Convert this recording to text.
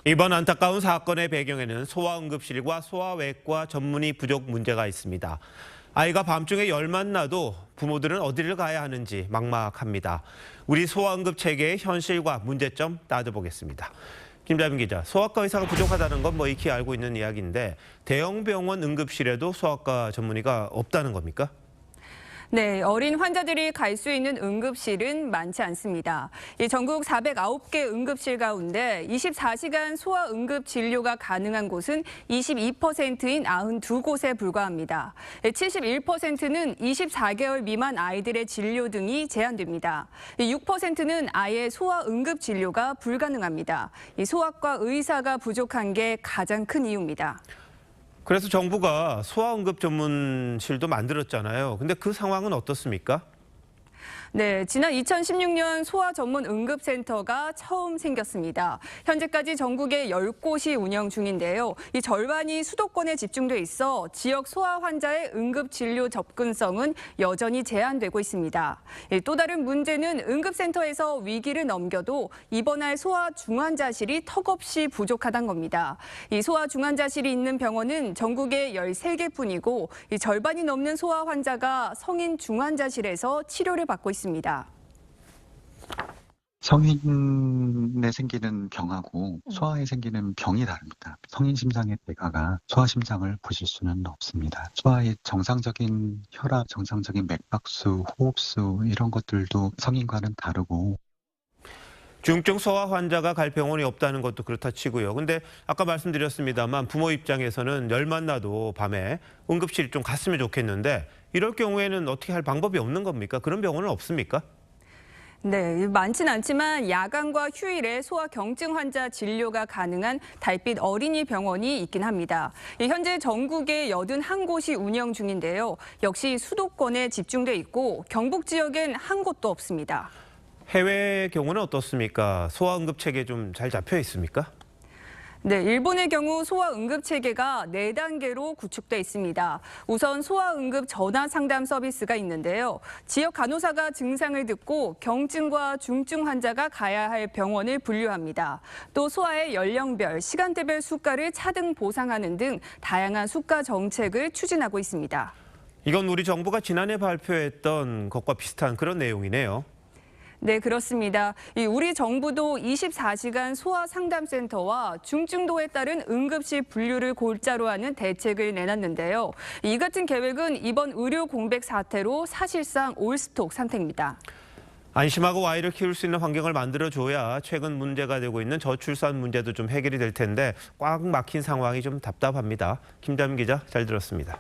이번 안타까운 사건의 배경에는 소아응급실과 소아외과 전문의 부족 문제가 있습니다. 아이가 밤중에 열만 나도 부모들은 어디를 가야 하는지 막막합니다. 우리 소아응급 체계의 현실과 문제점 따져보겠습니다. 김자민 기자, 소아과 의사가 부족하다는 건 익히 알고 있는 이야기인데 대형 병원 응급실에도 소아과 전문의가 없다는 겁니까? 네, 어린 환자들이 갈 수 있는 응급실은 많지 않습니다. 전국 409개 응급실 가운데 24시간 소아 응급 진료가 가능한 곳은 22%인 92곳에 불과합니다. 71%는 24개월 미만 아이들의 진료 등이 제한됩니다. 6%는 아예 소아 응급 진료가 불가능합니다. 소아과 의사가 부족한 게 가장 큰 이유입니다. 그래서 정부가 소아응급 전문실도 만들었잖아요. 근데 그 상황은 어떻습니까? 네, 지난 2016년 소아 전문 응급센터가 처음 생겼습니다. 현재까지 전국에 10곳이 운영 중인데요. 이 절반이 수도권에 집중돼 있어 지역 소아 환자의 응급 진료 접근성은 여전히 제한되고 있습니다. 또 다른 문제는 응급센터에서 위기를 넘겨도 입원할 소아 중환자실이 턱없이 부족하다는 겁니다. 이 소아 중환자실이 있는 병원은 전국에 13개뿐이고 이 절반이 넘는 소아 환자가 성인 중환자실에서 치료를 받고 있습니다. 성인에 생기는 병하고 소아에 생기는 병이 다릅니다. 성인 심장의 대가가 소아 심장을 보실 수는 없습니다. 소아의 정상적인 혈압, 정상적인 맥박수, 호흡수 이런 것들도 성인과는 다르고 중증 소아 환자가 갈 병원이 없다는 것도 그렇다 치고요. 근데 아까 말씀드렸습니다만 부모 입장에서는 열만 나도 밤에 응급실 좀 갔으면 좋겠는데 이럴 경우에는 어떻게 할 방법이 없는 겁니까? 그런 병원은 없습니까? 네, 많진 않지만 야간과 휴일에 소아 경증 환자 진료가 가능한 달빛 어린이 병원이 있긴 합니다. 현재 전국에 81곳이 운영 중인데요. 역시 수도권에 집중돼 있고 경북 지역엔 한 곳도 없습니다. 해외 경우는 어떻습니까? 소아 응급 체계 좀 잘 잡혀 있습니까? 네, 일본의 경우 소아 응급 체계가 4단계로 구축돼 있습니다. 우선 소아 응급 전화 상담 서비스가 있는데요. 지역 간호사가 증상을 듣고 경증과 중증 환자가 가야 할 병원을 분류합니다. 또 소아의 연령별, 시간대별 수가를 차등 보상하는 등 다양한 수가 정책을 추진하고 있습니다. 이건 우리 정부가 지난해 발표했던 것과 비슷한 그런 내용이네요. 네, 그렇습니다. 우리 정부도 24시간 소아 상담센터와 중증도에 따른 응급실 분류를 골자로 하는 대책을 내놨는데요. 이 같은 계획은 이번 의료 공백 사태로 사실상 올스톱 상태입니다. 안심하고 아이를 키울 수 있는 환경을 만들어줘야 최근 문제가 되고 있는 저출산 문제도 좀 해결이 될 텐데 꽉 막힌 상황이 좀 답답합니다. 김자민 기자, 잘 들었습니다.